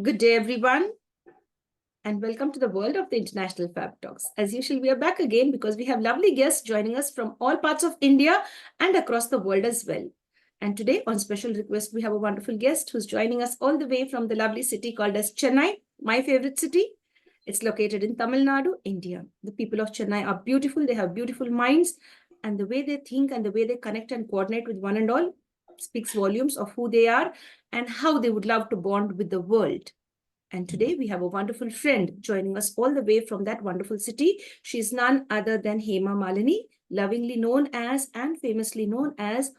Good day, everyone, and welcome to the world of the International Fabtalks. As usual, we are back again because we have lovely guests joining us from all parts of India and across the world as well. And today, on special request, we have a wonderful guest who's joining us all the way from the lovely city called as Chennai, my favorite city. It's located in Tamil Nadu, India. The people of Chennai are beautiful. They have beautiful minds, and the way they think and the way they connect and coordinate with one and all speaks volumes of who they are and how they would love to bond with the world. And today we have a wonderful friend joining us all the way from that wonderful city. She's none other than Hema Malini, lovingly known as and famously known as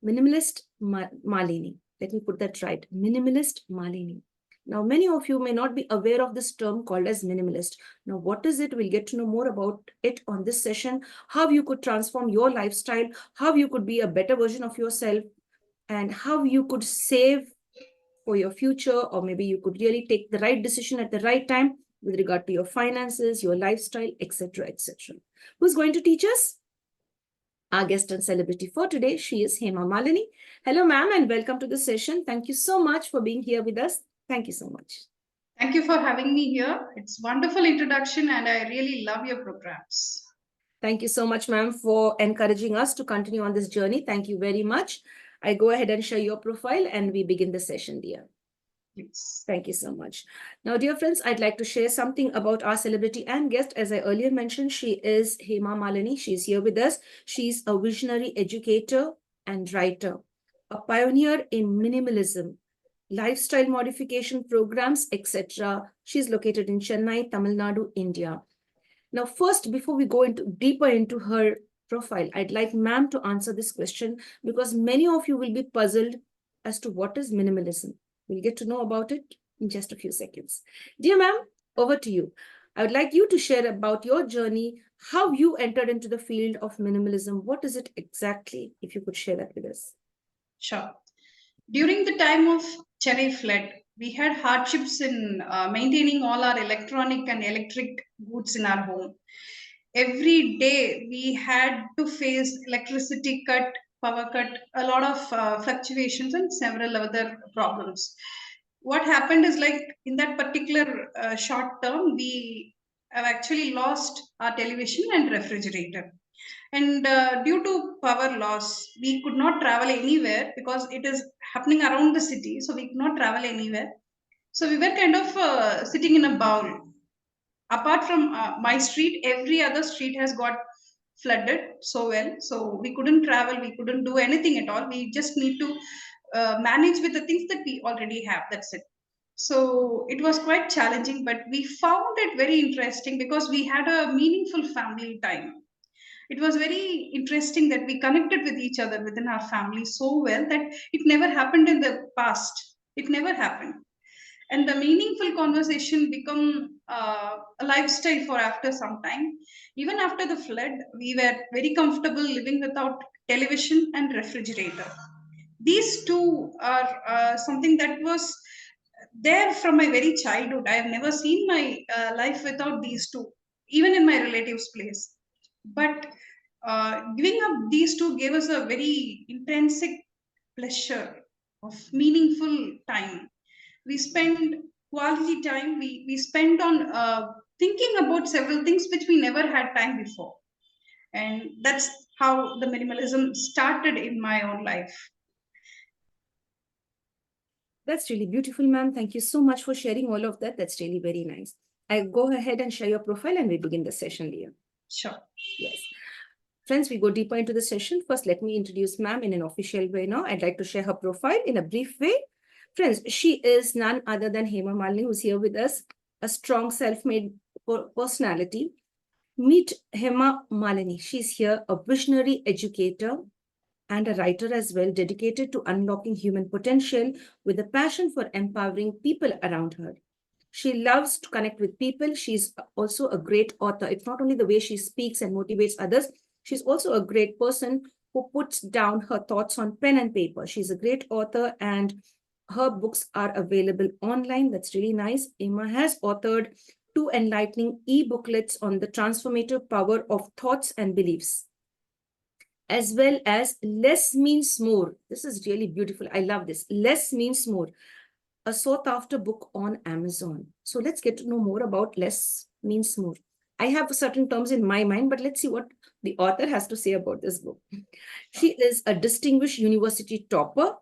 Minimalist Malini. Let me put that right. Minimalist Malini. Now, many of you may not be aware of this term called as minimalist. Now, what is it? We'll get to know more about it on this session, how you could transform your lifestyle, how you could be a better version of yourself, and how you could save for your future, or maybe you could really take the right decision at the right time with regard to your finances, your lifestyle, etc., etc. Who's going to teach us? Our guest and celebrity for today, she is Hema Malini. Hello, ma'am, and welcome to the session. Thank you so much for being here with us. Thank you so much. Thank you for having me here. It's wonderful introduction and I really love your programs. Thank you so much, ma'am, for encouraging us to continue on this journey. Thank you very much. I go ahead and share your profile and we begin the session, dear. Please. Thank you so much. Now, dear friends, I'd like to share something about our celebrity and guest. As I earlier mentioned, she is Hema Malini. She's here with us. She's a visionary educator and writer, a pioneer in minimalism, lifestyle modification programs, etc. She's located in Chennai, Tamil Nadu, India. Now, first, before we go deeper into her profile, I'd like ma'am to answer this question because many of you will be puzzled as to what is minimalism. We'll get to know about it in just a few seconds. Dear ma'am, over to you. I would like you to share about your journey, how you entered into the field of minimalism. What is it exactly, if you could share that with us? Sure. During the time of Chennai flood, we had hardships in maintaining all our electronic and electric goods in our home. Every day we had to face electricity cut, power cut, a lot of fluctuations and several other problems. What happened is like in that particular short term, we have actually lost our television and refrigerator. And due to power loss, we could not travel anywhere because it is happening around the city. So we could not travel anywhere. So we were kind of sitting in a bowl. Apart from my street, every other street has got flooded so well. So we couldn't travel, we couldn't do anything at all. We just need to manage with the things that we already have. That's it. So it was quite challenging, but we found it very interesting because we had a meaningful family time. It was very interesting that we connected with each other within our family so well that it never happened in the past. It never happened. And the meaningful conversation become a lifestyle for after some time. Even after the flood, we were very comfortable living without television and refrigerator. These two are something that was there from my very childhood. I have never seen my life without these two, even in my relatives' place. But giving up these two gave us a very intrinsic pleasure of meaningful time. We spend quality time, we spend on thinking about several things which we never had time before. And that's how the minimalism started in my own life. That's really beautiful, ma'am. Thank you so much for sharing all of that. That's really very nice. I go ahead and share your profile and we begin the session, dear. Sure. Yes. Friends, we go deeper into the session. First, let me introduce ma'am in an official way now. I'd like to share her profile in a brief way. Friends, she is none other than Hema Malini, who's here with us, a strong self-made personality. Meet Hema Malini. She's here, a visionary educator and a writer as well, dedicated to unlocking human potential with a passion for empowering people around her. She loves to connect with people. She's also a great author. It's not only the way she speaks and motivates others, she's also a great person who puts down her thoughts on pen and paper. She's a great author and her books are available online. That's really nice. Emma has authored 2 enlightening e-booklets on the transformative power of thoughts and beliefs, as well as Less Means More. This is really beautiful. I love this. Less Means More, a sought after book on Amazon. So let's get to know more about less means more. I have certain terms in my mind, but let's see what the author has to say about this book. She is a distinguished university topper.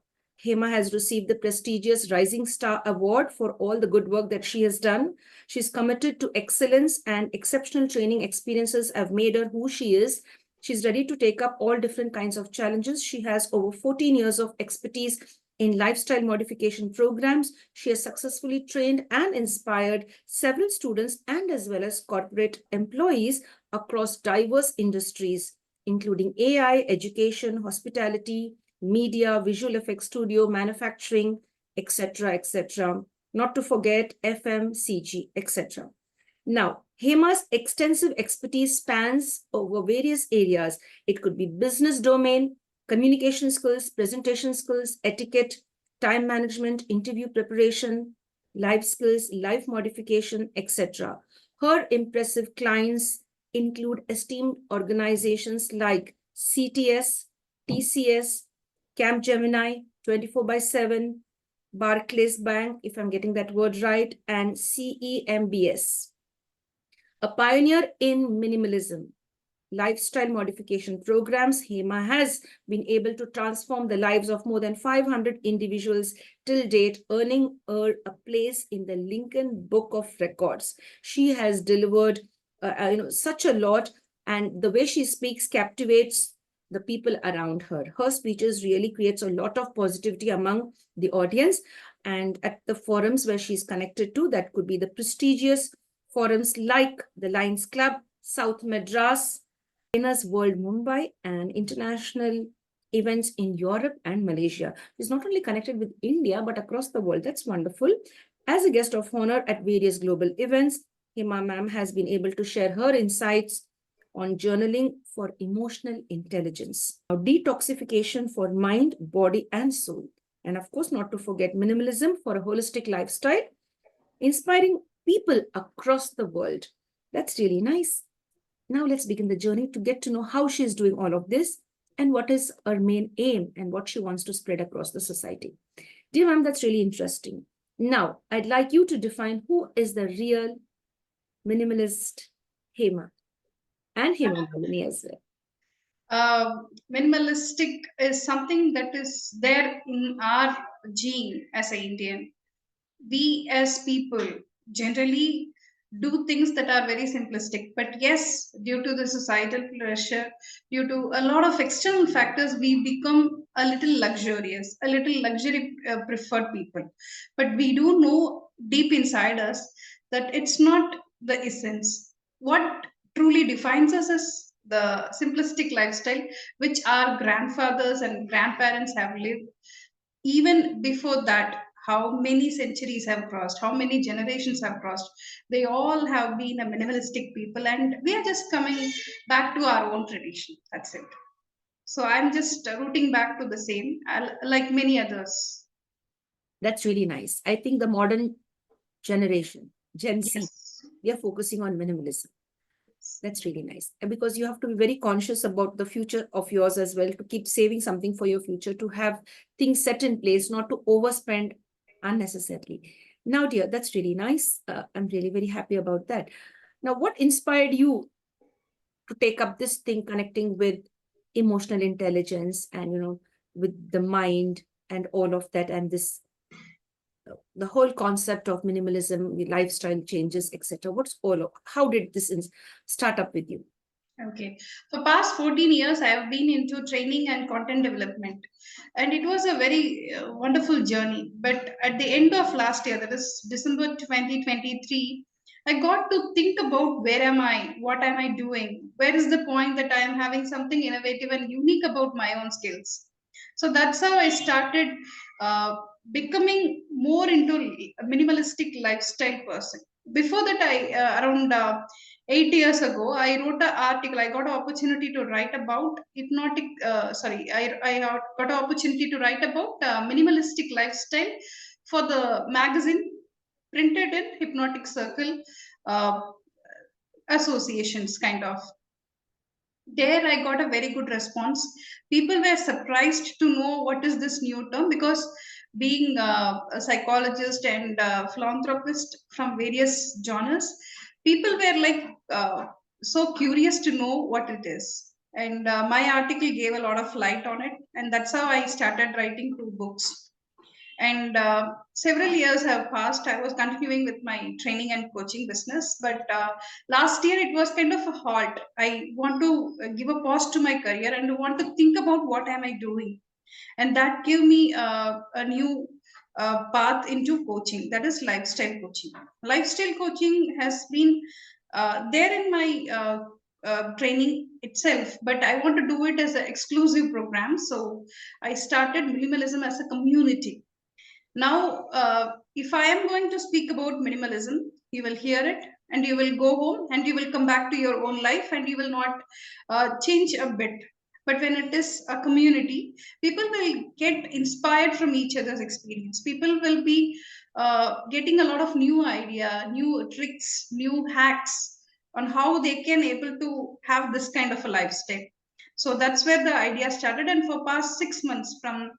Hema has received the prestigious Rising Star Award for all the good work that she has done. She's committed to excellence, and exceptional training experiences have made her who she is. She's ready to take up all different kinds of challenges. She has over 14 years of expertise in lifestyle modification programs. She has successfully trained and inspired several students and as well as corporate employees across diverse industries, including AI, education, hospitality, media, visual effects studio, manufacturing, etc., etc. Not to forget FMCG, etc. Now, Hema's extensive expertise spans over various areas. It could be business domain, communication skills, presentation skills, etiquette, time management, interview preparation, life skills, life modification, etc. Her impressive clients include esteemed organizations like CTS, TCS, Camp Gemini, 24 by 7, Barclays Bank, if I'm getting that word right, and CEMBS. A pioneer in minimalism, lifestyle modification programs, Hema has been able to transform the lives of more than 500 individuals till date, earning her a place in the Lincoln Book of Records. She has delivered such a lot, and the way she speaks captivates the people around her. Her speeches really creates a lot of positivity among the audience, and at the forums where she's connected to, that could be the prestigious forums like the Lions Club, South Madras, China's World Mumbai, and international events in Europe and Malaysia. She's not only connected with India, but across the world. That's wonderful. As a guest of honor at various global events, Hema ma'am has been able to share her insights on journaling for emotional intelligence, now detoxification for mind, body, and soul. And of course, not to forget minimalism for a holistic lifestyle, inspiring people across the world. That's really nice. Now let's begin the journey to get to know how she's doing all of this and what is her main aim and what she wants to spread across the society. Dear ma'am, that's really interesting. Now, I'd like you to define who is the real minimalist Hema and Hema Malini as well. Minimalistic is something that is there in our gene as an Indian. We as people generally do things that are very simplistic, but yes, due to the societal pressure, due to a lot of external factors, we become a little luxurious, a little luxury preferred people. But we do know deep inside us that it's not the essence. What truly defines us is the simplistic lifestyle which our grandfathers and grandparents have lived. Even before that, how many centuries have crossed, how many generations have crossed, they all have been a minimalistic people, and we are just coming back to our own tradition. That's it. So I'm just rooting back to the same, like many others. That's really nice. I think the modern generation, Gen Z, Yes. we are focusing on minimalism. That's really nice. And because you have to be very conscious about the future of yours as well, to keep saving something for your future, to have things set in place, not to overspend unnecessarily. Now, dear, that's really nice. I'm really very happy about that. Now, what inspired you to take up this thing connecting with emotional intelligence and, with the mind and all of that, and this the whole concept of minimalism, the lifestyle changes, etc. What's all of, how did this start up with you? Okay. For past 14 years, I have been into training and content development. And it was a very wonderful journey. But at the end of last year, that is December 2023, I got to think about where am I? What am I doing? Where is the point that I am having something innovative and unique about my own skills? So that's how I started uh, becoming more into a minimalistic lifestyle person. Before that, I around 8 years ago, I wrote an article. I got an opportunity to write about hypnotic. I got an opportunity to write about minimalistic lifestyle for the magazine printed in Hypnotic Circle uh, associations, kind of. There I got a very good response. People were surprised to know what is this new term, because being a psychologist and philanthropist from various genres, people were like so curious to know what it is. And my article gave a lot of light on it. And that's how I started writing 2 books. And several years have passed. I was continuing with my training and coaching business, but last year it was kind of a halt. I want to give a pause to my career and want to think about what am I doing, and that gave me a new path into coaching, that is lifestyle coaching. Lifestyle coaching has been there in my training itself, but I want to do it as an exclusive program. So I started minimalism as a community. Now, if I am going to speak about minimalism, you will hear it and you will go home and you will come back to your own life and you will not change a bit. But when it is a community, people will get inspired from each other's experience. People will be getting a lot of new idea, new tricks, new hacks on how they can able to have this kind of a lifestyle. So that's where the idea started. And for past 6 months, from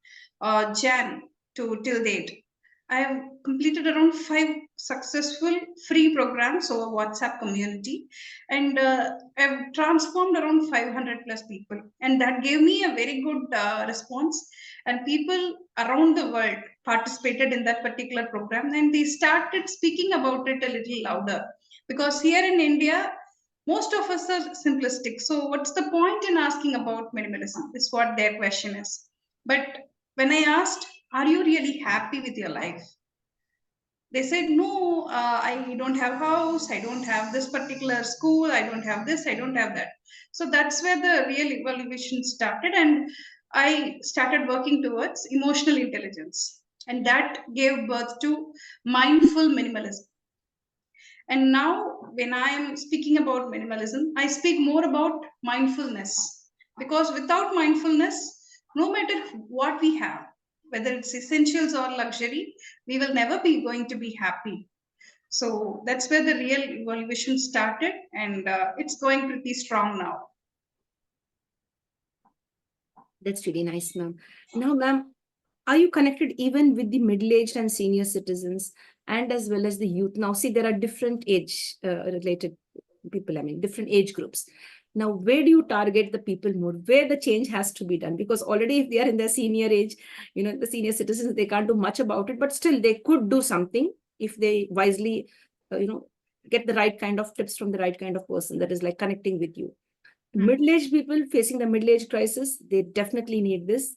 Jan to till date, I have completed around 5 successful free programs over WhatsApp community, and I've transformed around 500 plus people, and that gave me a very good response. And people around the world participated in that particular program, and they started speaking about it a little louder, because here in India, most of us are simplistic. So, what's the point in asking about minimalism? Is what their question is. But when I asked, are you really happy with your life? They said, no, I don't have house, I don't have this particular school, I don't have this, I don't have that. So that's where the real evaluation started. And I started working towards emotional intelligence. And that gave birth to mindful minimalism. And now, when I am speaking about minimalism, I speak more about mindfulness. Because without mindfulness, no matter what we have, whether it's essentials or luxury, we will never be going to be happy. So that's where the real evaluation started, and it's going pretty strong now. That's really nice, ma'am. Now, ma'am, are you connected even with the middle-aged and senior citizens and as well as the youth? Now, see, there are different age related people, I mean, different age groups. Now, where do you target the people more? Where the change has to be done? Because already if they are in their senior age, the senior citizens, they can't do much about it, but still they could do something if they wisely, get the right kind of tips from the right kind of person that is like connecting with you. Middle-aged people facing the middle-age crisis, they definitely need this.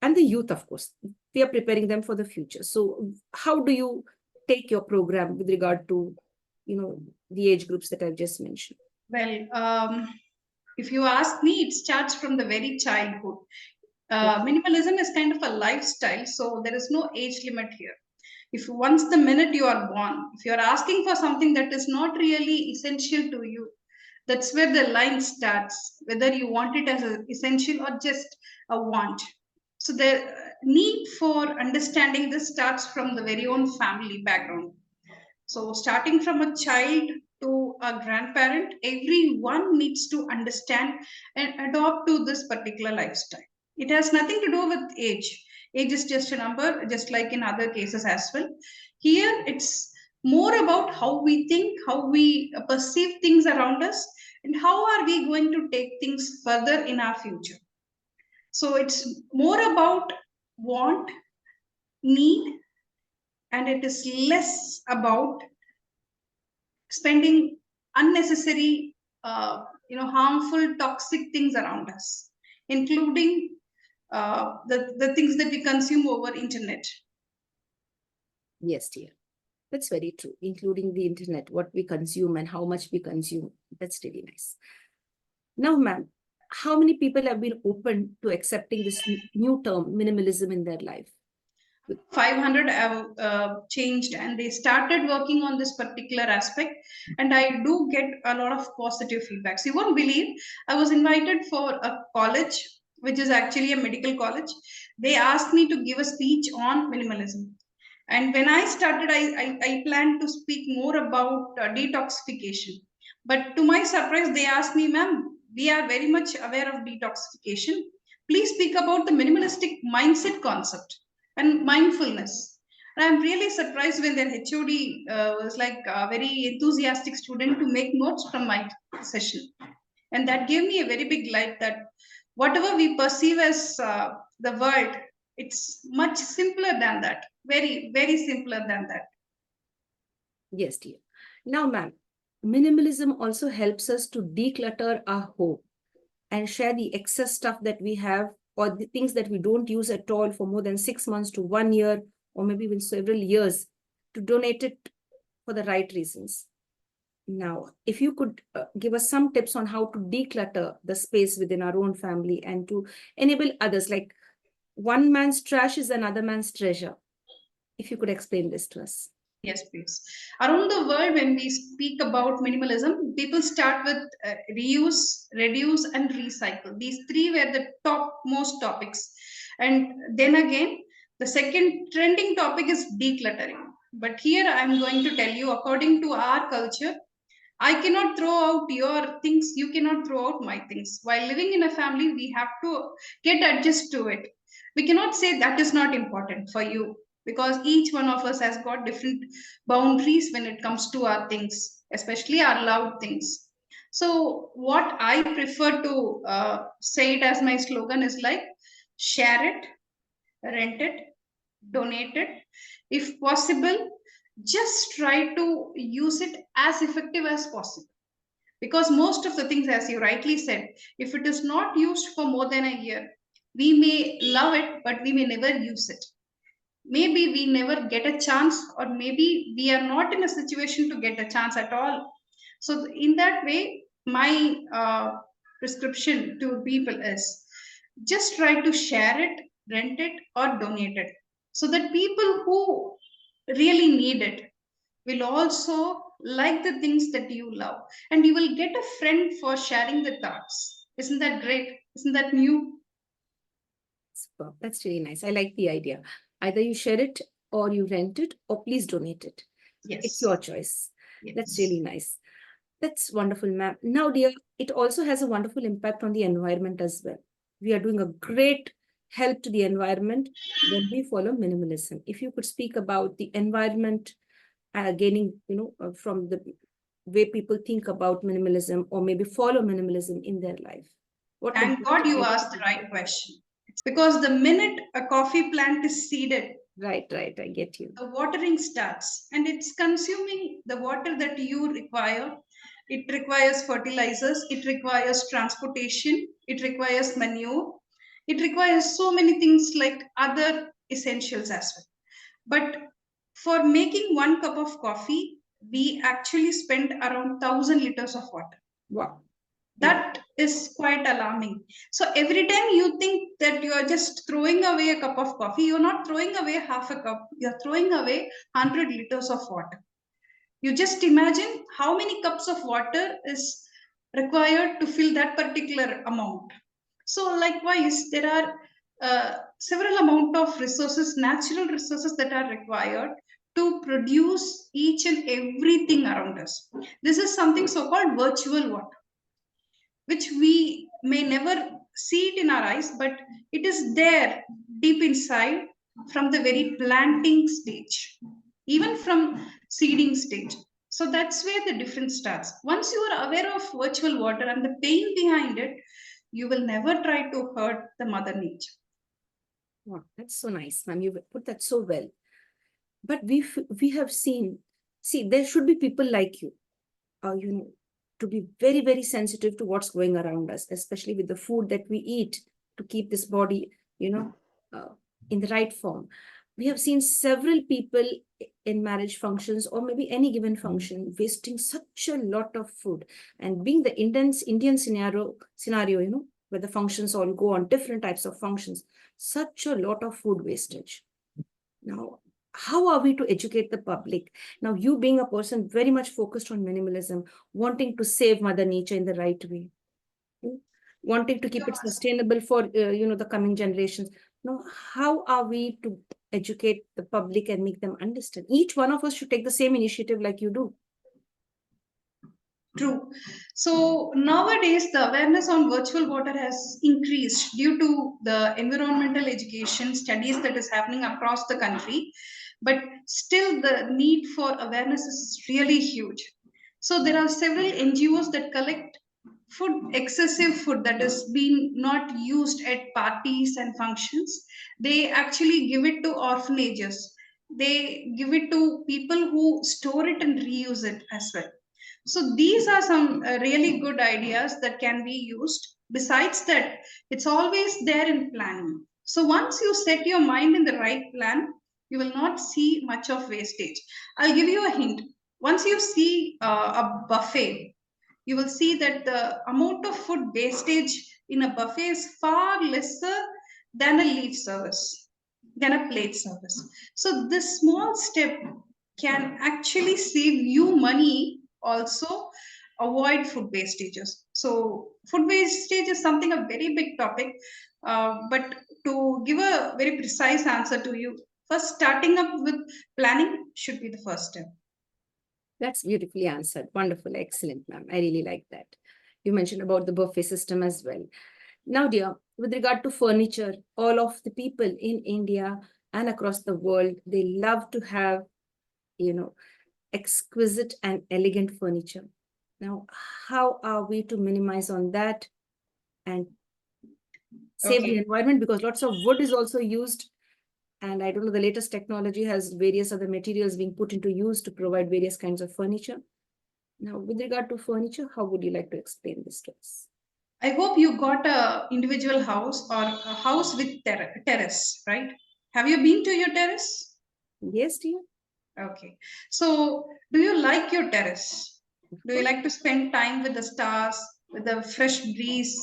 And the youth, of course, we are preparing them for the future. So how do you take your program with regard to, the age groups that I've just mentioned? Well, if you ask me, it starts from the very childhood. Minimalism is kind of a lifestyle, so there is no age limit here. If once the minute you are born, if you are asking for something that is not really essential to you, that's where the line starts, whether you want it as an essential or just a want. So the need for understanding this starts from the very own family background. So starting from a child to a grandparent, everyone needs to understand and adopt to this particular lifestyle. It has nothing to do with age. Age is just a number, just like in other cases as well. Here, it's more about how we think, how we perceive things around us, and how are we going to take things further in our future. So it's more about want, need, and it is less about spending unnecessary, harmful, toxic things around us, including the things that we consume over internet. Yes, dear. That's very true, including the internet, what we consume and how much we consume. That's really nice. Now, ma'am, how many people have been open to accepting this new term, minimalism, in their life? 500 have changed, and they started working on this particular aspect, and I do get a lot of positive feedbacks. You won't believe, I was invited for a college, which is actually a medical college. They asked me to give a speech on minimalism, and when I started, I planned to speak more about detoxification. But to my surprise, they asked me, ma'am, we are very much aware of detoxification, please speak about the minimalistic mindset concept. and mindfulness. And I'm really surprised when their HOD was like a very enthusiastic student to make notes from my session. And that gave me a very big light that whatever we perceive as the world, it's much simpler than that. Very, very simpler than that. Yes, dear. Now, ma'am, minimalism also helps us to declutter our home and share the excess stuff that we have or the things that we don't use at all for more than 6 months to 1 year or maybe even several years to donate it for the right reasons. Now, if you could give us some tips on how to declutter the space within our own family and to enable others, like one man's trash is another man's treasure. If you could explain this to us. Yes, please. Around the world, when we speak about minimalism, people start with reuse, reduce, and recycle. These three were the top most topics. And then again, the second trending topic is decluttering. But here I'm going to tell you, according to our culture, I cannot throw out your things, you cannot throw out my things. While living in a family, we have to get adjust to it. We cannot say that is not important for you because each one of us has got different boundaries when it comes to our things, especially our loved things. So, what I prefer to say it as my slogan is like share it, rent it, donate it. If possible, just try to use it as effective as possible because most of the things, as you rightly said, if it is not used for more than a year, we may love it but we may never use it. Maybe we never get a chance, or maybe we are not in a situation to get a chance at all. So in that way, my prescription to people is just try to share it, rent it, or donate it so that people who really need it will also like the things that you love, and you will get a friend for sharing the thoughts. Isn't that great? Isn't that new? Superb. That's really nice. I like the idea. Either you share it or you rent it or please donate it. It's Yes. your choice. That's Yes. really nice. That's wonderful, ma'am. Now, dear, it also has a wonderful impact on the environment as well. We are doing a great help to the environment when we follow minimalism. If you could speak about the environment gaining, from the way people think about minimalism or maybe follow minimalism in their life. What would Thank be God the you benefit asked the of right that? question. Because the minute a coffee plant is seeded, Right, right. I get you. the watering starts and it's consuming the water that you require. It requires fertilizers, it requires transportation, it requires manure, it requires so many things like other essentials as well. But for making 1 cup of coffee, we actually spend around 1,000 liters of water. Wow. Yeah. That is quite alarming. So every time you think that you are just throwing away a cup of coffee, you're not throwing away half a cup, you're throwing away 100 liters of water. You just imagine how many cups of water is required to fill that particular amount. So likewise, there are several amount of resources, natural resources that are required to produce each and everything around us. This is something so-called virtual water, which we may never see it in our eyes, but it is there deep inside from the very planting stage, even from seeding stage. So that's where the difference starts. Once you are aware of virtual water and the pain behind it, you will never try to hurt the mother nature. Wow. That's so nice, ma'am. You put that so well. But we have seen, see, there should be people like you, to be very, very sensitive to what's going around us, especially with the food that we eat to keep this body, you know, uh, in the right form. We have seen several people in marriage functions or maybe any given function wasting such a lot of food. And being the Indian scenario, where the functions all go on different types of functions, such a lot of food wastage. Now, how are we to educate the public? Now, you being a person very much focused on minimalism, wanting to save Mother Nature in the right way, hmm, wanting to keep it sustainable for the coming generations. Now, how are we to educate the public and make them understand? Each one of us should take the same initiative like you do. True. So nowadays, the awareness on virtual water has increased due to the environmental education studies that is happening across the country. But still, the need for awareness is really huge. So there are several NGOs that collect excessive food that is being not used at parties and functions. They actually give it to orphanages. They give it to people who store it and reuse it as well. So these are some really good ideas that can be used. Besides that, it's always there in planning. So once you set your mind in the right plan, you will not see much of wastage. I'll give you a hint. Once you see a buffet, you will see that the amount of food wastage in a buffet is far lesser than a leaf service, than a plate service. So this small step can actually save you money, also avoid food wastages. So food wastage is something a very big topic, but to give a very precise answer to you, first starting up with planning should be the first step. That's beautifully answered. Wonderful. Excellent, ma'am. I really like that. You mentioned about the buffet system as well. Now, dear, with regard to furniture, all of the people in India and across the world, they love to have, you know, exquisite and elegant furniture. Now, how are we to minimize on that and save the Okay. environment? Because lots of wood is also used. And I don't know, the latest technology has various other materials being put into use to provide various kinds of furniture. Now, with regard to furniture, how would you like to explain this to us? I hope you got a individual house or a house with terrace, right? Have you been to your terrace? Yes, dear. Okay. So, do you like your terrace? Of Do you course. like to spend time with the stars, with the fresh breeze?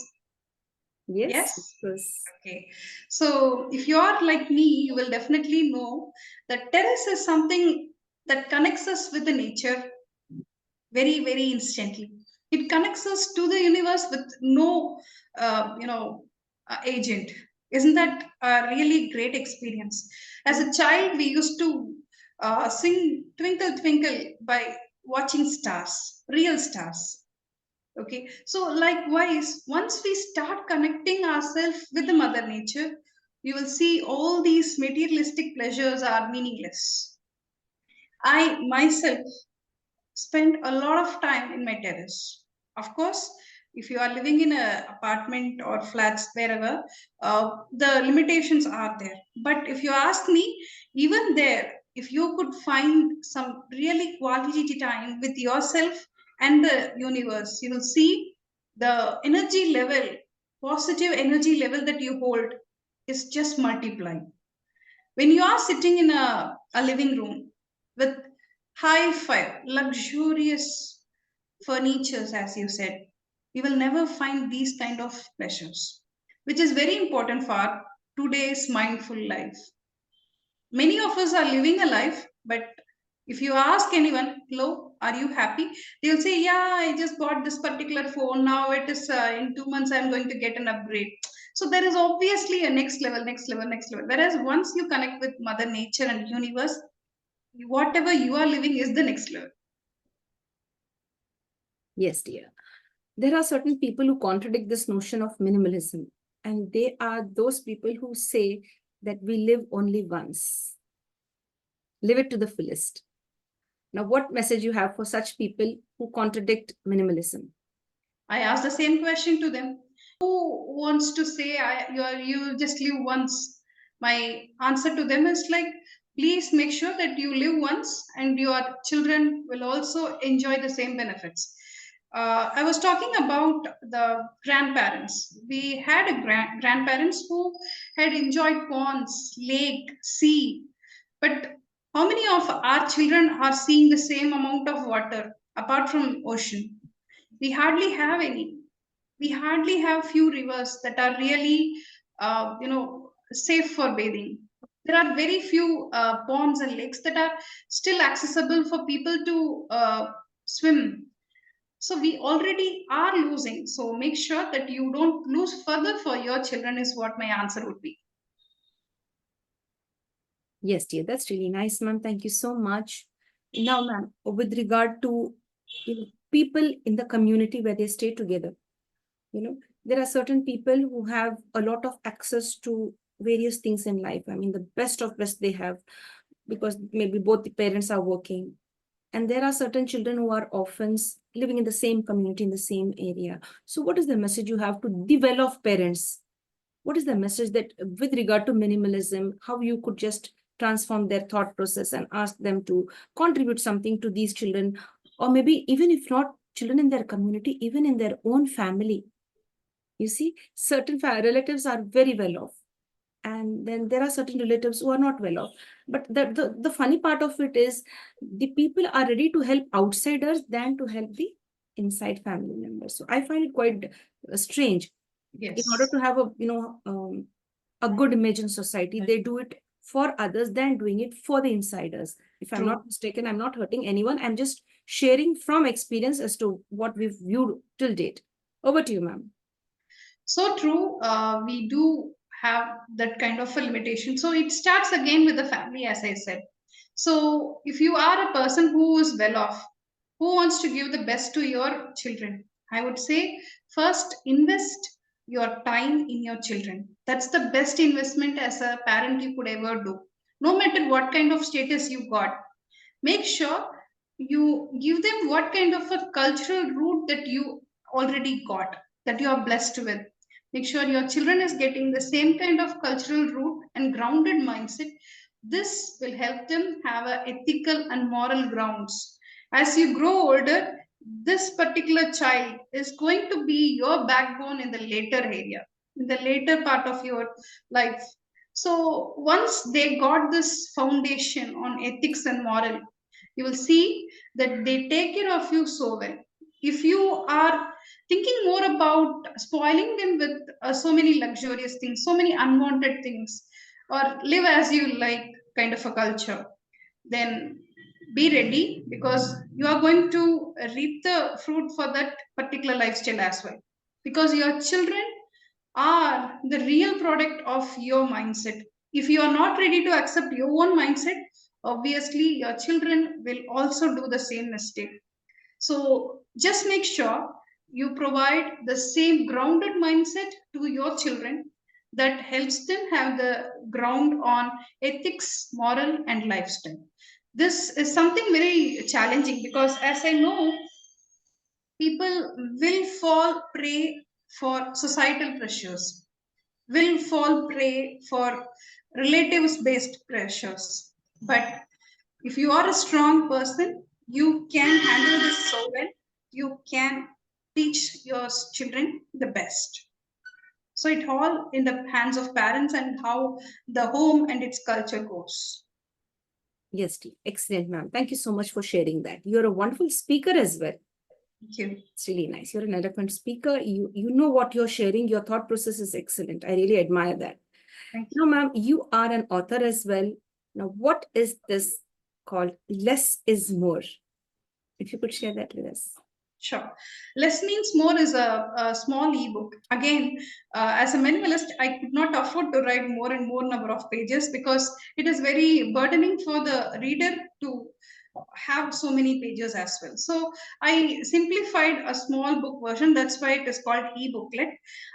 Yes, of Yes? course. Okay. So, if you are like me, you will definitely know that terrace is something that connects us with the nature very, very instantly. It connects us to the universe with no, agent. Isn't that a really great experience? As a child, we used to sing Twinkle Twinkle by watching stars, real stars. Okay, so likewise, once we start connecting ourselves with the Mother Nature, we will see all these materialistic pleasures are meaningless. I myself spend a lot of time in my terrace. Of course, if you are living in an apartment or flats, wherever, the limitations are there. But if you ask me, even there, if you could find some really quality time with yourself and the universe, you will see the energy level, positive energy level that you hold is just multiplying. When you are sitting in a living room with high-fi, luxurious furnitures, as you said, you will never find these kind of pleasures, which is very important for today's mindful life. Many of us are living a life, but if you ask anyone, hello, are you happy? They'll say, yeah, I just bought this particular phone. Now it is in 2 months, I'm going to get an upgrade. So there is obviously a next level, next level, next level. Whereas once you connect with Mother Nature and universe, whatever you are living is the next level. Yes, dear. There are certain people who contradict this notion of minimalism, and they are those people who say that we live only once. Live it to the fullest. Now, what message you have for such people who contradict minimalism? I ask the same question to them. Who wants to say you just live once? My answer to them is like, please make sure that you live once and your children will also enjoy the same benefits. I was talking about the grandparents. We had a grandparents who had enjoyed ponds, lake, sea, but how many of our children are seeing the same amount of water apart from ocean? We hardly have any. We hardly have few rivers that are really safe for bathing. There are very few ponds and lakes that are still accessible for people to swim. So we already are losing, so make sure that you don't lose further for your children is what my answer would be. Yes, dear, that's really nice, ma'am. Thank you so much. Now, ma'am, with regard to people in the community where they stay together. There are certain people who have a lot of access to various things in life. I mean, the best of best they have, because maybe both the parents are working. And there are certain children who are orphans living in the same community, in the same area. So what is the message you have to develop parents? What is the message that with regard to minimalism, how you could just transform their thought process and ask them to contribute something to these children, or maybe even if not children in their community, even in their own family? You see, certain relatives are very well off, and then there are certain relatives who are not well off. But the funny part of it is the people are ready to help outsiders than to help the inside family members. So I find it quite strange. In order Yes, to have a good image in society, they do it for others than doing it for the insiders. If I'm not true. mistaken, I'm not hurting anyone. I'm just sharing from experience as to what we've viewed till date. Over to you, ma'am. So true. We do have that kind of a limitation. So it starts again with the family, as I said. So if you are a person who is well off, who wants to give the best to your children, I would say first invest your time in your children. That's the best investment as a parent you could ever do. No matter what kind of status you got, make sure you give them what kind of a cultural root that you already got, that you are blessed with. Make sure your children is getting the same kind of cultural root and grounded mindset. This will help them have a ethical and moral grounds. As you grow older, this particular child is going to be your backbone in the later area, in the later part of your life. So once they got this foundation on ethics and moral, you will see that they take care of you so well. If you are thinking more about spoiling them with so many luxurious things, so many unwanted things, or live as you like kind of a culture, then be ready, because you are going to reap the fruit for that particular lifestyle as well. Because your children are the real product of your mindset. If you are not ready to accept your own mindset, obviously your children will also do the same mistake. So just make sure you provide the same grounded mindset to your children that helps them have the ground on ethics, moral, and lifestyle. This is something very challenging because, as I know, people will fall prey for societal pressures, will fall prey for relatives based pressures. But if you are a strong person, you can handle this so well. You can teach your children the best. So it all in the hands of parents and how the home and its culture goes. Yes, Steve. Excellent, ma'am. Thank you so much for sharing that. You're a wonderful speaker as well. Thank you. It's really nice. You're an eloquent speaker. You know what you're sharing. Your thought process is excellent. I really admire that. Thank Now, you. ma'am, you are an author as well. Now, what is this called? Less is more. If you could share that with us. Sure. Less means more is a small ebook. Again, as a minimalist, I could not afford to write more and more number of pages because it is very burdening for the reader to have so many pages as well. So I simplified a small book version. That's why it is called e-booklet.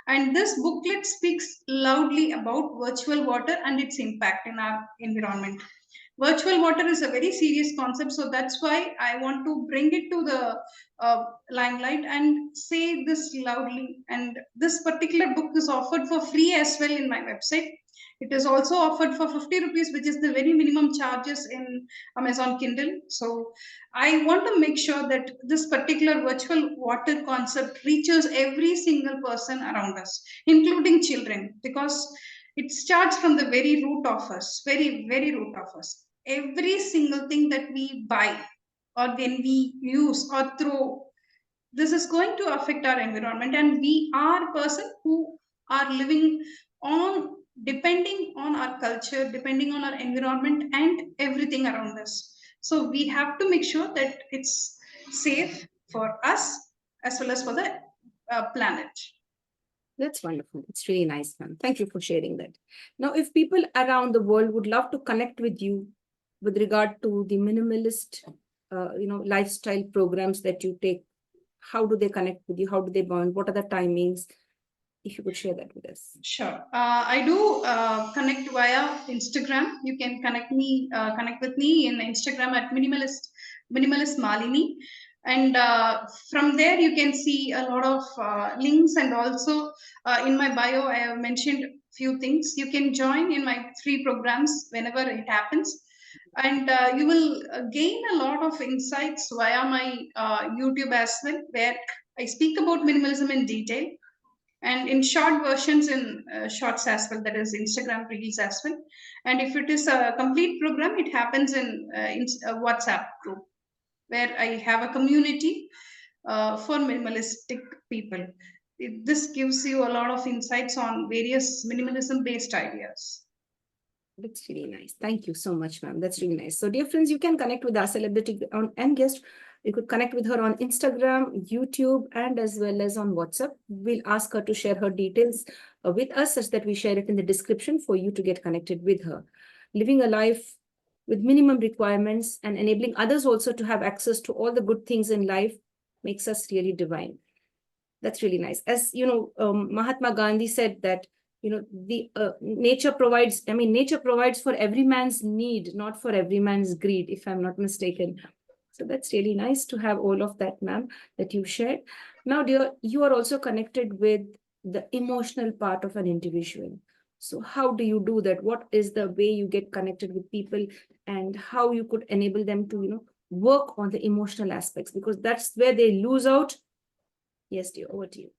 And this booklet speaks loudly about virtual water and its impact in our environment. Virtual water is a very serious concept, so that's why I want to bring it to the limelight and say this loudly. And this particular book is offered for free as well in my website. It is also offered for 50 rupees, which is the very minimum charges in Amazon Kindle. So I want to make sure that this particular virtual water concept reaches every single person around us, including children, because it starts from the very root of us, very, very root of us. Every single thing that we buy or when we use or throw, this is going to affect our environment, and we are person who are living on, depending on our culture, depending on our environment and everything around us. So we have to make sure that it's safe for us as well as for the planet. That's wonderful. It's really nice, ma'am. Thank you for sharing that. Now, if people around the world would love to connect with you with regard to the minimalist, lifestyle programs that you take, how do they connect with you? How do they bond? What are the timings? If you could share that with us. Sure. I do connect via Instagram. You can connect with me in Instagram at Minimalist Malini, and from there you can see a lot of links, and also in my bio I have mentioned few things. You can join in my free programs whenever it happens, and you will gain a lot of insights via my YouTube as well, where I speak about minimalism in detail, and in short versions in shorts as well, that is Instagram reels as well. And if it is a complete program, it happens in a WhatsApp group, where I have a community for minimalistic people. This gives you a lot of insights on various minimalism based ideas. That's really nice. Thank you so much, ma'am. That's really nice. So, dear friends, you can connect with our celebrity and guest. You could connect with her on Instagram, YouTube, and as well as on WhatsApp. We'll ask her to share her details with us, such that we share it in the description for you to get connected with her. Living a life with minimum requirements and enabling others also to have access to all the good things in life makes us really divine. That's really nice. As you know, Mahatma Gandhi said that, you know, the nature provides, nature provides for every man's need, not for every man's greed, if I'm not mistaken. So that's really nice to have all of that, ma'am, that you shared. Now, dear, you are also connected with the emotional part of an individual. So how do you do that? What is the way you get connected with people, and how you could enable them to, you know, work on the emotional aspects? Because that's where they lose out. Yes, dear, over to you.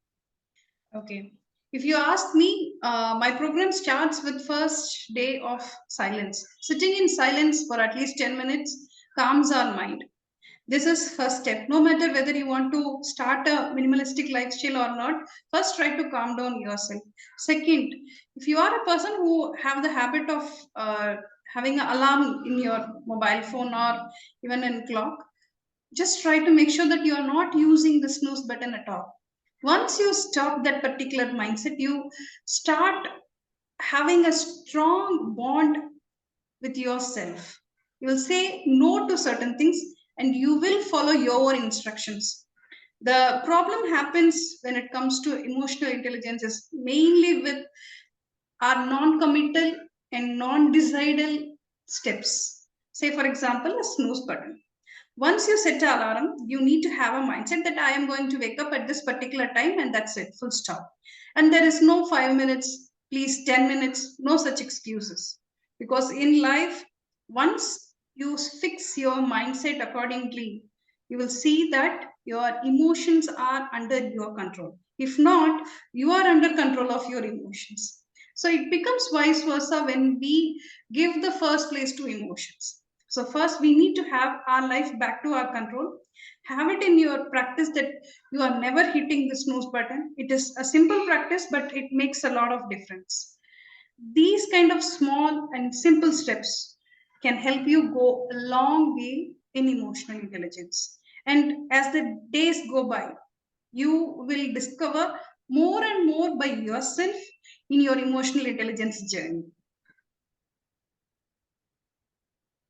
Okay. If you ask me, my program starts with first day of silence. Sitting in silence for at least 10 minutes calms our mind. This is first step. No matter whether you want to start a minimalistic lifestyle or not, first try to calm down yourself. Second, if you are a person who have the habit of having an alarm in your mobile phone or even in clock, just try to make sure that you are not using the snooze button at all. Once you stop that particular mindset, you start having a strong bond with yourself. You will say no to certain things, and you will follow your instructions. The problem happens when it comes to emotional intelligence is mainly with our non-committal and non-decidal steps. Say, for example, a snooze button. Once you set an alarm, you need to have a mindset that I am going to wake up at this particular time, and that's it, full stop. And there is no 5 minutes, please 10 minutes, no such excuses. Because in life, once you fix your mindset accordingly, you will see that your emotions are under your control. If not, you are under control of your emotions. So it becomes vice versa when we give the first place to emotions. So first we need to have our life back to our control. Have it in your practice that you are never hitting the snooze button. It is a simple practice, but it makes a lot of difference. These kind of small and simple steps can help you go a long way in emotional intelligence. And as the days go by, you will discover more and more by yourself in your emotional intelligence journey.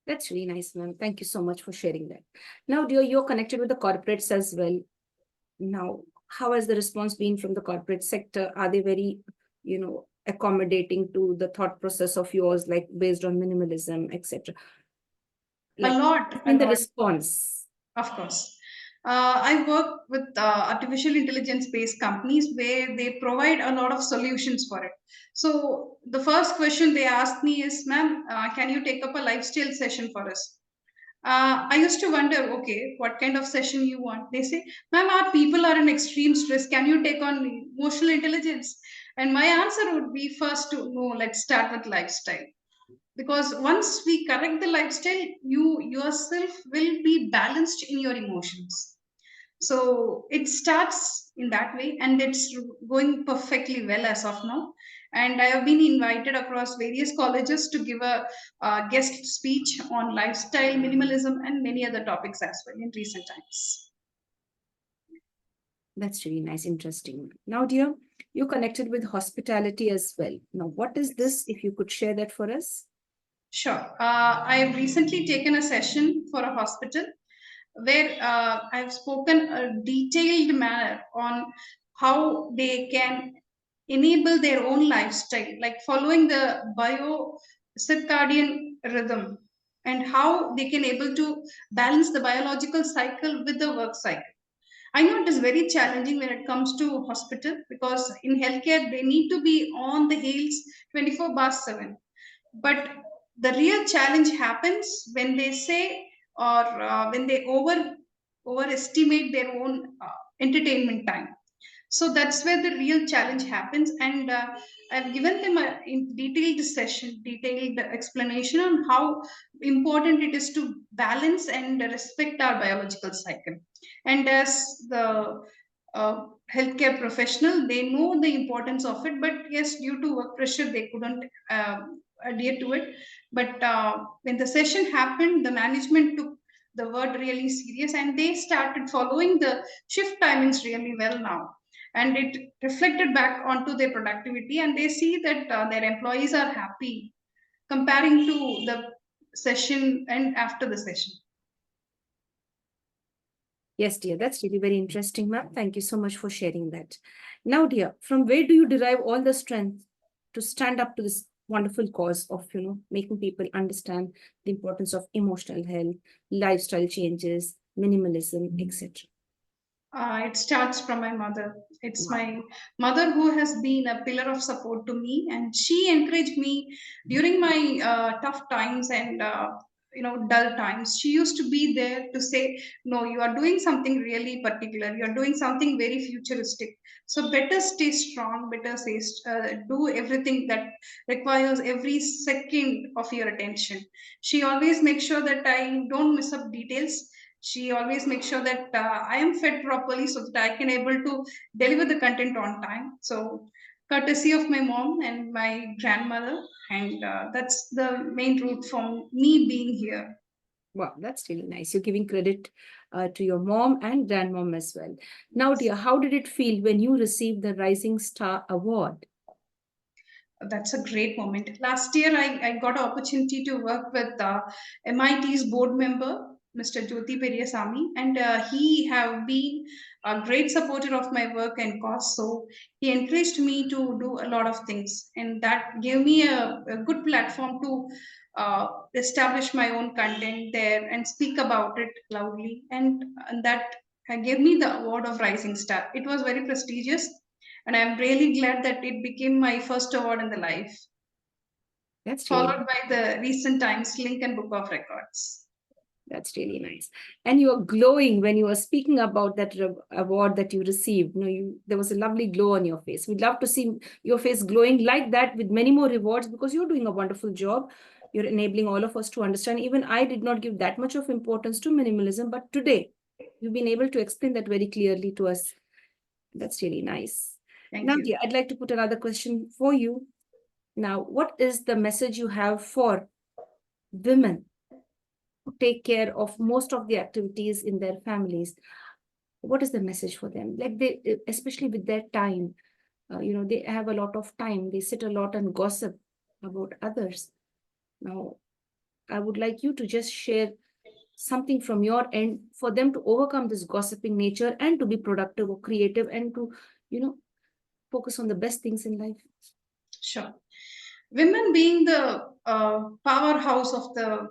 That's really nice, ma'am. Thank you so much for sharing that. Now, dear, you're connected with the corporates as well. Now, how has the response been from the corporate sector? Are they very, you know, accommodating to the thought process of yours, like based on minimalism, etc.? A Like, lot, what's a been the lot, response? of course. I work with artificial intelligence based companies where they provide a lot of solutions for it. So, the first question they asked me is, ma'am, can you take up a lifestyle session for us? I used to wonder, okay, what kind of session you want? They say, ma'am, our people are in extreme stress. Can you take on emotional intelligence? And my answer would be first to no, let's start with lifestyle. Because once we correct the lifestyle, you yourself will be balanced in your emotions. So it starts in that way, and it's going perfectly well as of now. And I have been invited across various colleges to give a guest speech on lifestyle, minimalism, and many other topics as well in recent times. That's really nice, interesting. Now, dear, you connected with hospitality as well. Now, what is this? If you could share that for us. Sure. I have recently taken a session for a hospital where I've spoken a detailed manner on how they can enable their own lifestyle, like following the bio circadian rhythm, and how they can able to balance the biological cycle with the work cycle. I know it is very challenging when it comes to hospital, because in healthcare they need to be on the heels 24 bar 7. But the real challenge happens when they say, or when they overestimate their own entertainment time. So that's where the real challenge happens. And I've given them a detailed session, detailed explanation on how important it is to balance and respect our biological cycle. And as the healthcare professional, they know the importance of it. But yes, due to work pressure, they couldn't adhere to it. But when the session happened, the management took the word really serious, and they started following the shift timings really well now, and it reflected back onto their productivity, and they see that their employees are happy comparing to the session and after the session. Yes, dear, that's really very interesting, ma'am. Thank you so much for sharing that. Now, dear, from where do you derive all the strength to stand up to this wonderful cause of, making people understand the importance of emotional health, lifestyle changes, minimalism, etc.? It starts from my mother. It's Wow. my mother who has been a pillar of support to me, and she encouraged me during my tough times and dull times. She used to be there to say, "No, you are doing something really particular. You are doing something very futuristic. So better stay strong. Better do everything that requires every second of your attention." She always makes sure that I don't miss up details. She always makes sure that I am fed properly so that I can able to deliver the content on time. So courtesy of my mom and my grandmother, and that's the main route from me being here. Wow, that's really nice. You're giving credit to your mom and grandmom as well. Now, dear, how did it feel when you received the Rising Star Award? That's a great moment. Last year, I got an opportunity to work with MIT's board member, Mr. Jyoti Periyasamy, and he have been a great supporter of my work and cause. So he encouraged me to do a lot of things, and that gave me a good platform to establish my own content there and speak about it loudly, and that gave me the award of Rising Star. It was very prestigious, and I'm really glad that it became my first award in the life, That's really followed by the recent times Lincoln Book of Records. That's really nice. And you are glowing when you were speaking about that award that you received. There was a lovely glow on your face. We'd love to see your face glowing like that with many more rewards, because you're doing a wonderful job. You're enabling all of us to understand. Even I did not give that much of importance to minimalism, but today you've been able to explain that very clearly to us. That's really nice. Thank Now, you. dear, I'd like to put another question for you. Now, what is the message you have for women take care of most of the activities in their families? What is the message for them, like they, especially with their time, they have a lot of time, they sit a lot and gossip about others. Now, I would like you to just share something from your end for them to overcome this gossiping nature and to be productive or creative and to you know focus on the best things in life. Sure. Women being the powerhouse of the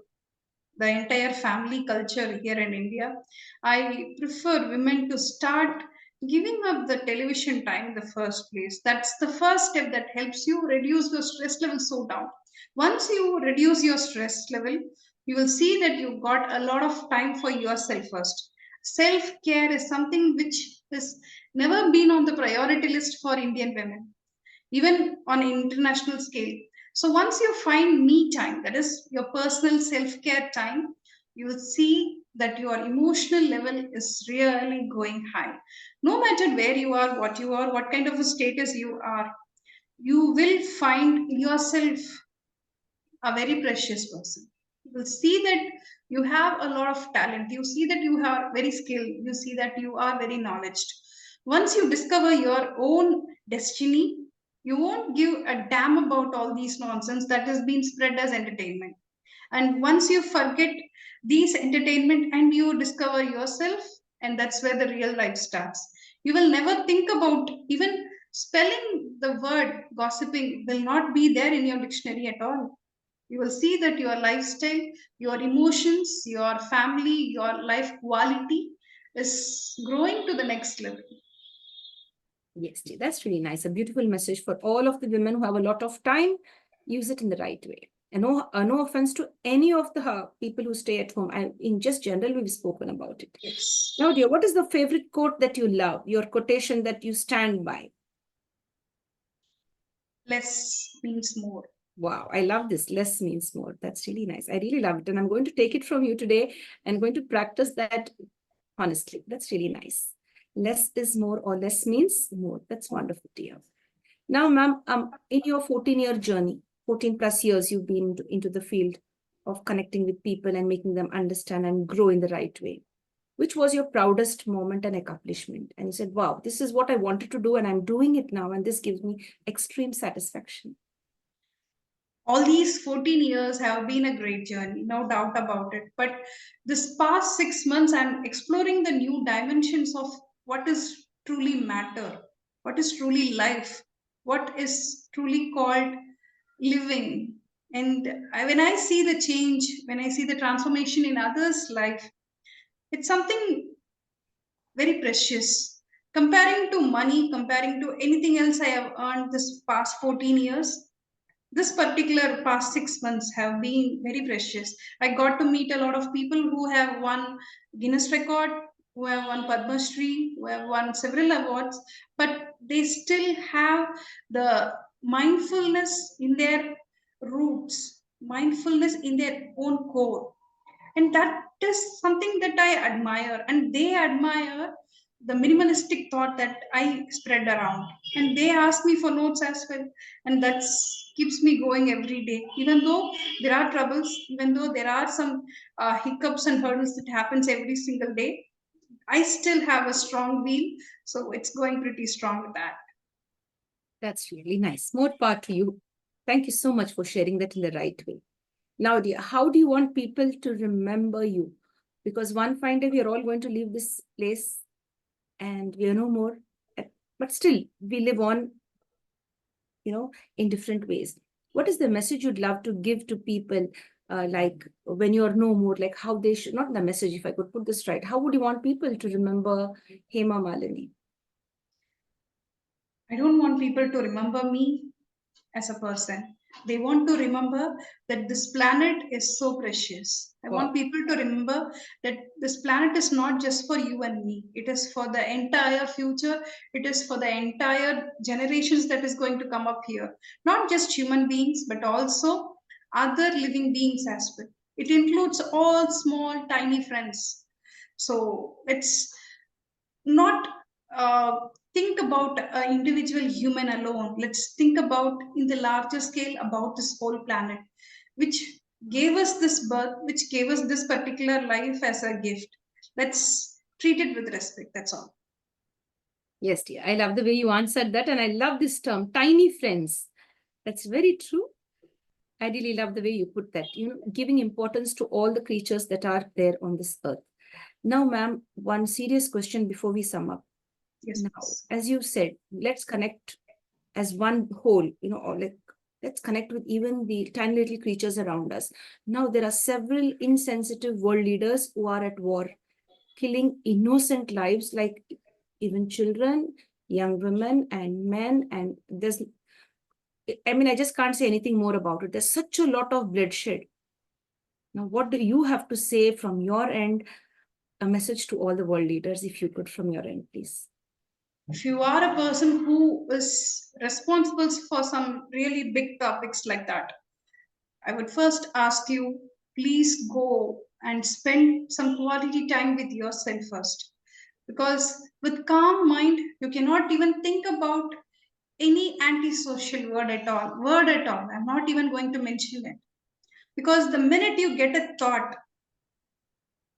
entire family culture here in India, I prefer women to start giving up the television time in the first place. That's the first step that helps you reduce your stress level so down. Once you reduce your stress level, you will see that you got a lot of time for yourself first. Self care is something which has never been on the priority list for Indian women, even on an international scale. So once you find me time, that is your personal self-care time, you will see that your emotional level is really going high. No matter where you are, what you are, what kind of a status you are, you will find yourself a very precious person. You will see that you have a lot of talent. You see that you are very skilled. You see that you are very knowledgeable. Once you discover your own destiny, you won't give a damn about all these nonsense that has been spread as entertainment. And once you forget these entertainment, and you discover yourself, and that's where the real life starts. You will never think about even spelling the word gossiping will not be there in your dictionary at all. You will see that your lifestyle, your emotions, your family, your life quality is growing to the next level. Yes, dear, that's really nice. A beautiful message for all of the women who have a lot of time. Use it in the right way. And no offense to any of the people who stay at home. In just general, we've spoken about it. Yes. Now, dear, what is the favorite quote that you love? Your quotation that you stand by? Less means more. Wow, I love this. Less means more. That's really nice. I really love it. And I'm going to take it from you today and going to practice that honestly. That's really nice. Less is more or less means more. That's wonderful, dear. Now, ma'am, in your 14-year journey, 14 plus years, you've been into the field of connecting with people and making them understand and grow in the right way. Which was your proudest moment and accomplishment? And you said, wow, this is what I wanted to do and I'm doing it now. And this gives me extreme satisfaction. All these 14 years have been a great journey, no doubt about it. But this past 6 months, I'm exploring the new dimensions of what is truly matter, what is truly life, what is truly called living. And when I see the change, when I see the transformation in others' life, it's something very precious. Comparing to money, comparing to anything else I have earned this past 14 years, this particular past 6 months have been very precious. I got to meet a lot of people who have won Guinness record, who have won Padma Shri, who have won several awards, but they still have the mindfulness in their roots, mindfulness in their own core. And that is something that I admire, and they admire the minimalistic thought that I spread around. And they ask me for notes as well, and that keeps me going every day. Even though there are troubles, even though there are some hiccups and hurdles that happens every single day, I still have a strong will, so it's going pretty strong with that. That's really nice. More power to you. Thank you so much for sharing that in the right way. Now, dear, how do you want people to remember you? Because one fine day we are all going to leave this place and we are no more. But still, we live on, in different ways. What is the message you'd love to give to people, like when you are no more, like how they should, not the message, if I could put this right, how would you want people to remember Hema Malini? I don't want people to remember me as a person. They want to remember that this planet is so precious. I want Wow. people to remember that this planet is not just for you and me. It is for the entire future. It is for the entire generations that is going to come up here. Not just human beings, but also other living beings as well. It includes all small, tiny friends. So it's not think about an individual human alone. Let's think about in the larger scale about this whole planet, which gave us this birth, which gave us this particular life as a gift. Let's treat it with respect. That's all. Yes, dear. I love the way you answered that. And I love this term, tiny friends. That's very true. I really love the way you put that, giving importance to all the creatures that are there on this earth. Now, ma'am, one serious question before we sum up. Yes. Now, as you said, let's connect as one whole, or let's connect with even the tiny little creatures around us. Now, there are several insensitive world leaders who are at war, killing innocent lives, like even children, young women and men. And I just can't say anything more about it. There's such a lot of bloodshed. Now, what do you have to say from your end? A message to all the world leaders, if you could, from your end, please. If you are a person who is responsible for some really big topics like that, I would first ask you, please go and spend some quality time with yourself first. Because with calm mind, you cannot even think about any antisocial word at all. I'm not even going to mention it. Because the minute you get a thought,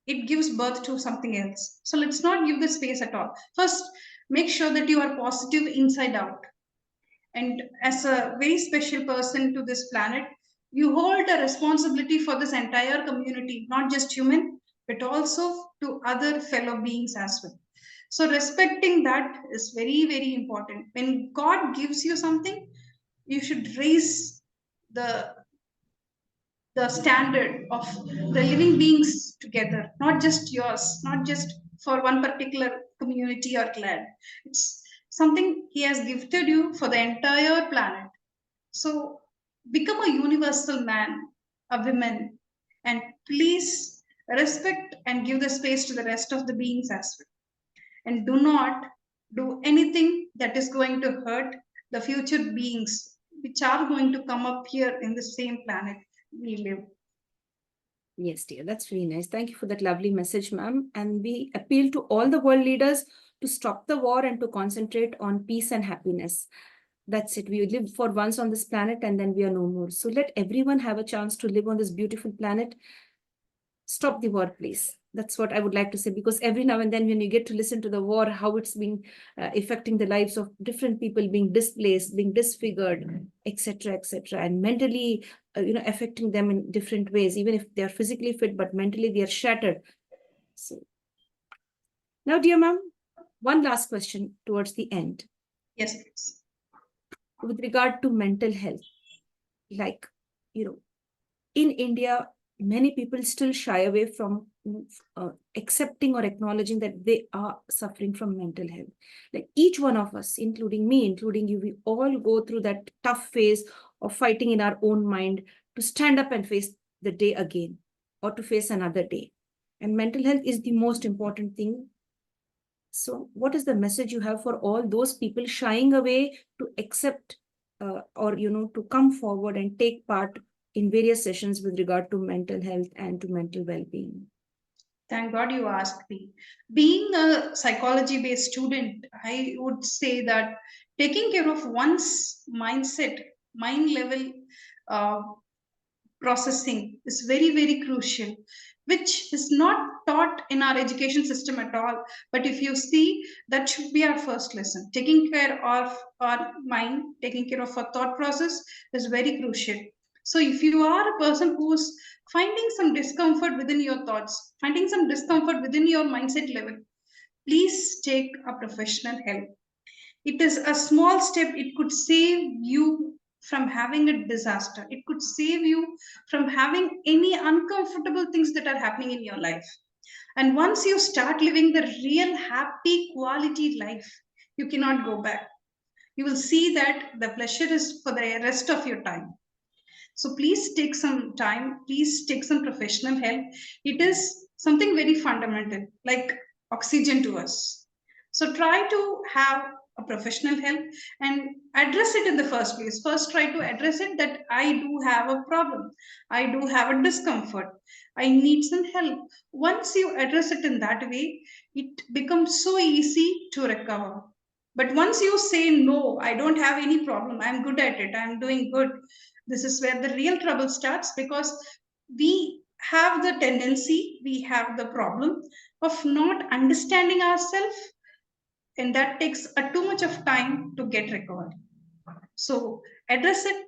it gives birth to something else. So let's not give the space at all. First, make sure that you are positive inside out. And as a very special person to this planet, You hold a responsibility for this entire community, not just human, but also to other fellow beings as well. So respecting that is very, very important. When God gives you something, you should raise the the standard of the living beings together, not just yours, not just for one particular community or clan. It's something He has gifted you for the entire planet. So become a universal man, a woman, and please respect and give the space to the rest of the beings as well. And do not do anything that is going to hurt the future beings which are going to come up here in the same planet we live. Yes, dear, that's really nice. Thank you for that lovely message, ma'am. And we appeal to all the world leaders to stop the war and to concentrate on peace and happiness. That's it. We live for once on this planet and then we are no more. So let everyone have a chance to live on this beautiful planet. Stop the war, please. That's what I would like to say, because every now and then when you get to listen to the war, how it's been affecting the lives of different people, being displaced, being disfigured, etc., and mentally, affecting them in different ways, even if they are physically fit, but mentally they are shattered. So now, dear ma'am, one last question towards the end. Yes, please. With regard to mental health, like, in India, many people still shy away from accepting or acknowledging that they are suffering from mental health. Like each one of us, including me, including you, we all go through that tough phase of fighting in our own mind to stand up and face the day again or to face another day. And mental health is the most important thing. So what is the message you have for all those people shying away to accept or, to come forward and take part in various sessions with regard to mental health and to mental well-being? Thank God you asked me. Being a psychology based student, I would say that taking care of one's mindset, mind level uh, processing is very, very crucial, which is not taught in our education system at all. But if you see, that should be our first lesson. Taking care of our mind, taking care of our thought process is very crucial. So if you are a person who's finding some discomfort within your thoughts, finding some discomfort within your mindset level, please take a professional help. It is a small step. It could save you from having a disaster. It could save you from having any uncomfortable things that are happening in your life. And once you start living the real happy quality life, you cannot go back. You will see that the pleasure is for the rest of your time. So please take some time, please take some professional help. It is something very fundamental, like oxygen to us. So try to have a professional help and address it in the first place. First, try to address it that I do have a problem, I do have a discomfort, I need some help. Once you address it in that way, it becomes so easy to recover. But once you say, no, I don't have any problem, I'm good at it, I'm doing good, this is where the real trouble starts, because we have the tendency, we have the problem of not understanding ourselves, and that takes too much of time to get recovered. So address it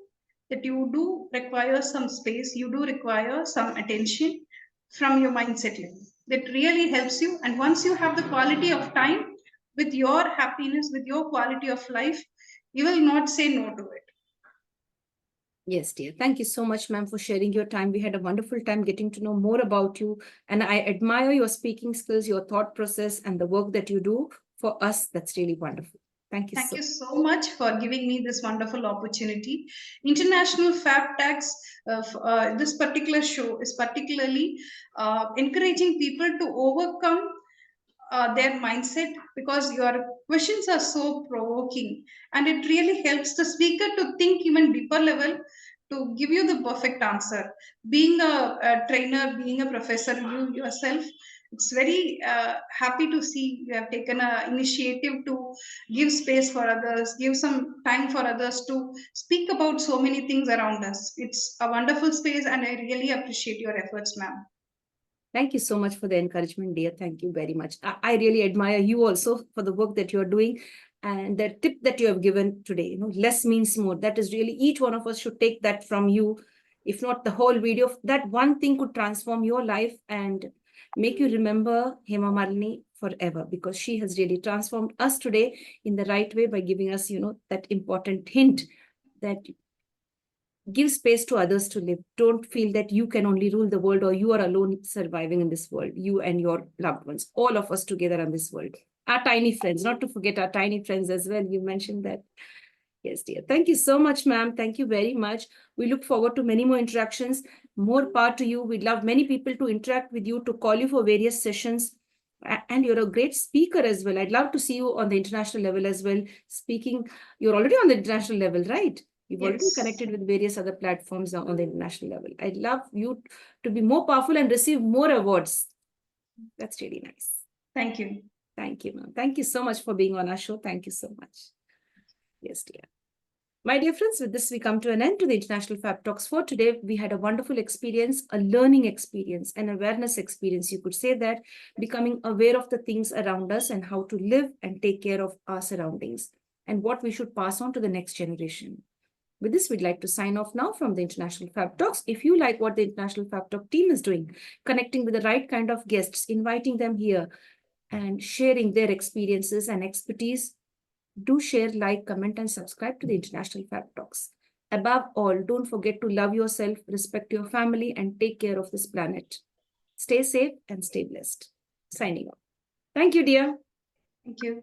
that you do require some space, you do require some attention from your mindset level. That really helps you. And once you have the quality of time with your happiness, with your quality of life, you will not say no to it. Yes, dear. Thank you so much, ma'am, for sharing your time. We had a wonderful time getting to know more about you. And I admire your speaking skills, your thought process, and the work that you do for us. That's really wonderful. Thank you Thank so you so much for giving me this wonderful opportunity. International Fabtalks, this particular show is particularly encouraging people to overcome their mindset, because your questions are so provoking, and it really helps the speaker to think even deeper level to give you the perfect answer. Being a trainer, being a professor, you yourself, it's very happy to see you have taken an initiative to give space for others, give some time for others to speak about so many things around us. It's a wonderful space, and I really appreciate your efforts, ma'am. Thank you so much for the encouragement, dear. Thank you very much. I really admire you also for the work that you're doing and the tip that you have given today. Less means more. That is really, each one of us should take that from you. if not the whole video, that one thing could transform your life and make you remember Hema Malini forever, because she has really transformed us today in the right way by giving us, that important hint that give space to others to live. Don't feel that you can only rule the world or you are alone surviving in this world. You and your loved ones, all of us together on this world. Our tiny friends, not to forget our tiny friends as well. You mentioned that. Yes, dear. Thank you so much, ma'am. Thank you very much. We look forward to many more interactions. More power to you. We'd love many people to interact with you, to call you for various sessions. And you're a great speaker as well. I'd love to see you on the international level as well. Speaking, you're already on the international level, right? You've already Yes. connected with various other platforms on the international level. I'd love you to be more powerful and receive more awards. That's really nice. Thank you. Thank you, ma'am. Thank you so much for being on our show. Thank you so much. Yes, dear. My dear friends, with this, we come to an end to the International Fab Talks for today. We had a wonderful experience, a learning experience, an awareness experience. You could say that, becoming aware of the things around us and how to live and take care of our surroundings and what we should pass on to the next generation. With this, we'd like to sign off now from the International Fab Talks. If you like what the International Fab Talk team is doing, connecting with the right kind of guests, inviting them here and sharing their experiences and expertise, do share, like, comment, and subscribe to the International Fab Talks. Above all, don't forget to love yourself, respect your family, and take care of this planet. Stay safe and stay blessed. Signing off. Thank you, dear. Thank you.